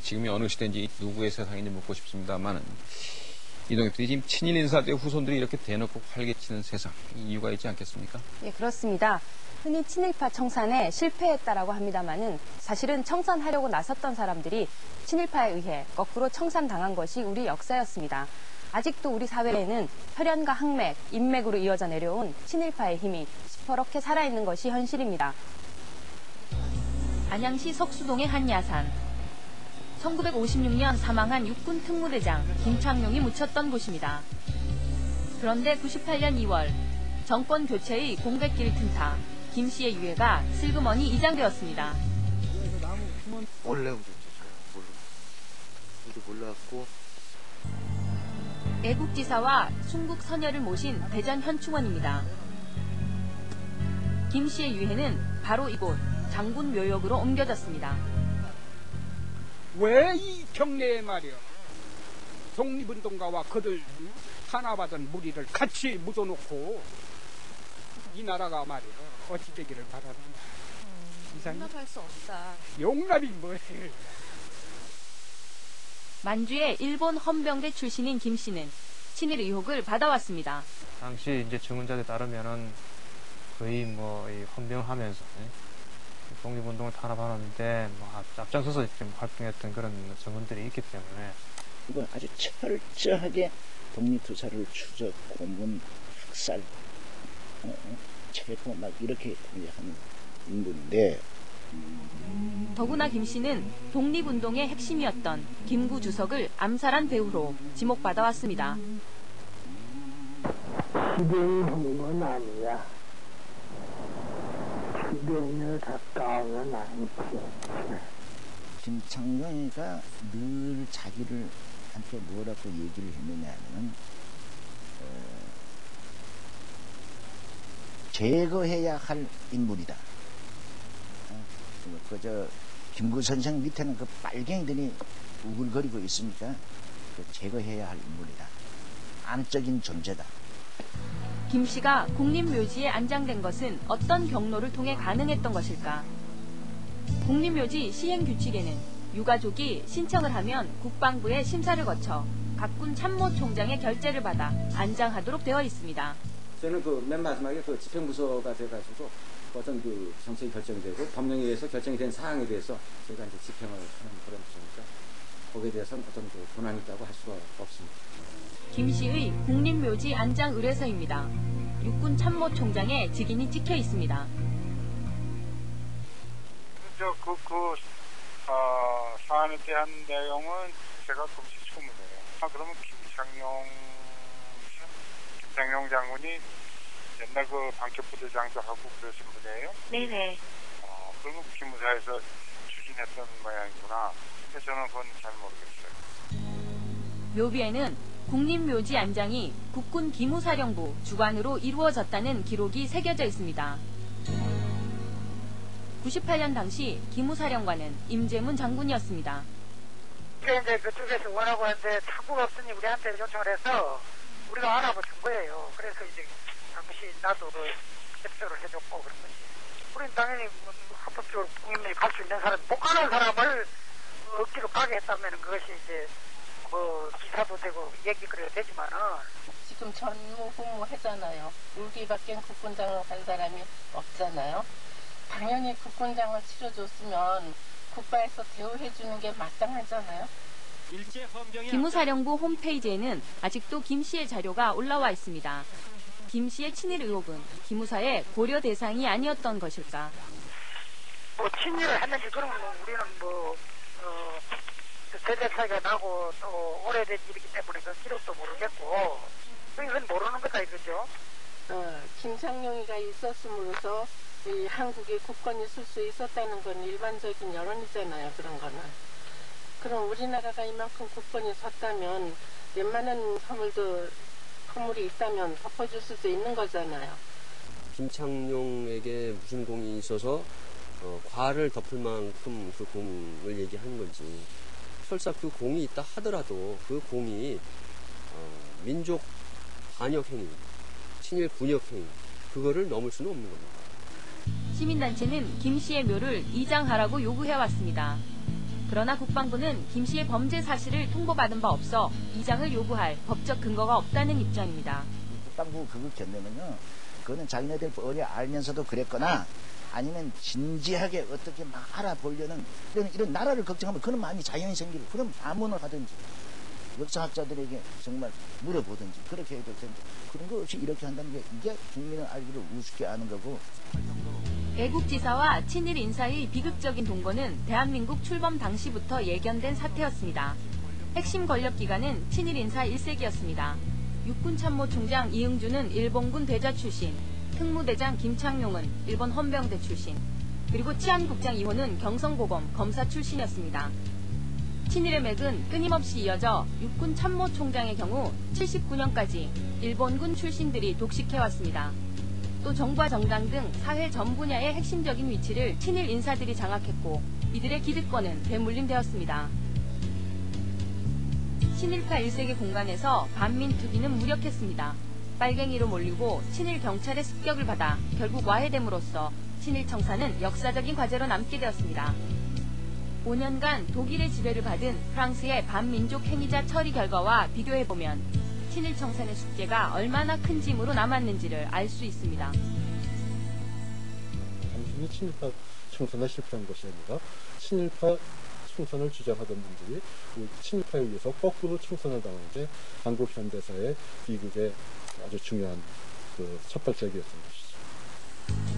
지금이 어느 시대인지 누구의 세상인지 묻고 싶습니다만 이동엽 PD, 지금 친일 인사대 후손들이 이렇게 대놓고 활개치는 세상, 이유가 있지 않겠습니까? 예, 그렇습니다. 흔히 친일파 청산에 실패했다라고 합니다만은 사실은 청산하려고 나섰던 사람들이 친일파에 의해 거꾸로 청산당한 것이 우리 역사였습니다. 아직도 우리 사회에는 혈연과 항맥, 인맥으로 이어져 내려온 친일파의 힘이 시퍼렇게 살아있는 것이 현실입니다. 안양시 석수동의 한 야산. 1956년 사망한 육군 특무대장 김창룡이 묻혔던 곳입니다. 그런데 98년 2월 정권 교체의 공백기를 틈타 김 씨의 유해가 슬그머니 이장되었습니다. 원래 몰랐고 애국지사와 순국 선열을 모신 대전 현충원입니다. 김 씨의 유해는 바로 이곳 장군 묘역으로 옮겨졌습니다. 왜 이 경내에 말이야 독립운동가와 그들 탄압받은 무리를 같이 묻어놓고 이 나라가 말이야 어찌 되기를 바라는 이상이 용납할 수 없다. 용납이 뭐해. 만주의 일본 헌병대 출신인 김 씨는 친일 의혹을 받아왔습니다. 당시 이제 증언자에 따르면은 거의 이 헌병하면서 독립운동을 탄압하는데 앞장서서 지금 활동했던 그런 증언들이 있기 때문에 이건 아주 철저하게 독립투사를 추적, 고문, 학살, 체포 막 이렇게 한 인물인데 더구나 김 씨는 독립운동의 핵심이었던 김구 주석을 암살한 배후로 지목받아왔습니다. 실행한 건 아니야. 실행에 가까우면 않지. 김창룡이가 늘 자기를 한테 뭐라고 얘기를 했느냐 하면 제거해야 할 인물이다. 그저 김구 선생 밑에는 그 빨갱이들이 우글거리고 있으니까 제거해야 할 인물이다. 안적인 존재다. 김 씨가 국립묘지에 안장된 것은 어떤 경로를 통해 가능했던 것일까? 국립묘지 시행규칙에는 유가족이 신청을 하면 국방부의 심사를 거쳐 각군 참모총장의 결재를 받아 안장하도록 되어 있습니다. 저는 맨 마지막에 집행부서가 돼가지고 어떤 정책이 결정되고 법령에 의해서 결정이 된 사항에 대해서 제가 이제 집행을 하는 그런 부서니까 거기에 대해서는 어떤 권한이 있다고 할 수가 없습니다. 김 씨의 국립묘지 안장 의뢰서입니다. 육군 참모총장의 직인이 찍혀 있습니다. 사안에 대한 내용은 제가 금시초문이에요. 그러면 김창룡 장군이 옛날 방첩부대장도 하고 그러신 분이에요? 네네. 그러면 기무사에서 추진했던 모양이구나. 근데 저는 그건 잘 모르겠어요. 묘비에는 국립묘지 안장이 국군 기무사령부 주관으로 이루어졌다는 기록이 새겨져 있습니다. 98년 당시 기무사령관은 임재문 장군이었습니다. 이제 그쪽에서 원하고 했는데 탁구가 없으니 우리한테 요청을 해서 우리가 알아봐 준 거예요. 그래서 이제 당시 나도 협조를 해줬고 그런 거지. 우리는 당연히 합법적으로 국민들이 갈 수 있는 사람, 못 가는 사람을 억지로 가게 했다면 그것이 이제 기사도 되고 얘기거리가 되지만은 지금 전무후무 하잖아요. 울기밖엔 국군장을 간 사람이 없잖아요. 당연히 국군장을 치러줬으면 국가에서 대우해주는 게 마땅하잖아요. 기무사령부 홈페이지에는 아직도 김 씨의 자료가 올라와 있습니다. 김 씨의 친일 의혹은 기무사의 고려 대상이 아니었던 것일까? 친일을 했는지 그런 우리는 세대 차이가 나고 또 오래된 일이기 때문에 그 기록도 모르겠고 이건 모르는 거다 이거죠. 김창룡이가 있었음으로써 이 한국에 국권이 쓸 수 있었다는 건 일반적인 여론이잖아요. 그런 거는. 그럼 우리나라가 이만큼 국권이 섰다면 웬만한 허물이 있다면 덮어줄 수도 있는 거잖아요. 김창룡에게 무슨 공이 있어서 과를 덮을 만큼 그 공을 얘기한 건지, 설사 그 공이 있다 하더라도 그 공이 민족 반역 행위, 친일 분역 행위, 그거를 넘을 수는 없는 겁니다. 시민단체는 김 씨의 묘를 이장하라고 요구해왔습니다. 그러나 국방부는 김 씨의 범죄 사실을 통보받은 바 없어 이장을 요구할 법적 근거가 없다는 입장입니다. 국방부 그거 견내면요, 그거는 자기네들 뻔히 알면서도 그랬거나 아니면 진지하게 어떻게 막 알아보려는 이런 나라를 걱정하면 그런 마음이 자연히 생기고 그럼 반문을 하든지 역사학자들에게 정말 물어보든지 그렇게 해야 될 텐데 그런 거 없이 이렇게 한다는 게 이게 국민의 알기를 우습게 아는 거고. 애국지사와 친일 인사의 비극적인 동거는 대한민국 출범 당시부터 예견된 사태였습니다. 핵심 권력기관은 친일 인사 1세기였습니다. 육군참모총장 이응주는 일본군 대자 출신, 특무대장 김창룡은 일본 헌병대 출신, 그리고 치안국장 이호는 경성고검 검사 출신이었습니다. 친일의 맥은 끊임없이 이어져 육군참모총장의 경우 79년까지 일본군 출신들이 독식해왔습니다. 또 정부와 정당 등 사회 전 분야의 핵심적인 위치를 친일 인사들이 장악했고 이들의 기득권은 되물림되었습니다. 친일파 1세기 공간에서 반민투기는 무력했습니다. 빨갱이로 몰리고 친일 경찰의 습격을 받아 결국 와해됨으로써 친일 청산은 역사적인 과제로 남게 되었습니다. 5년간 독일의 지배를 받은 프랑스의 반민족 행위자 처리 결과와 비교해보면 친일 청산의 숙제가 얼마나 큰 짐으로 남았는지를 알 수 있습니다. 단순히 친일파 청산에 실패한 것이 아니라 친일파 청산을 주장하던 분들이 친일파에 의해서 거꾸로 청산을 당한 게 한국 현대사의 비극의 아주 중요한 그 첫 발자국이었던 것이죠.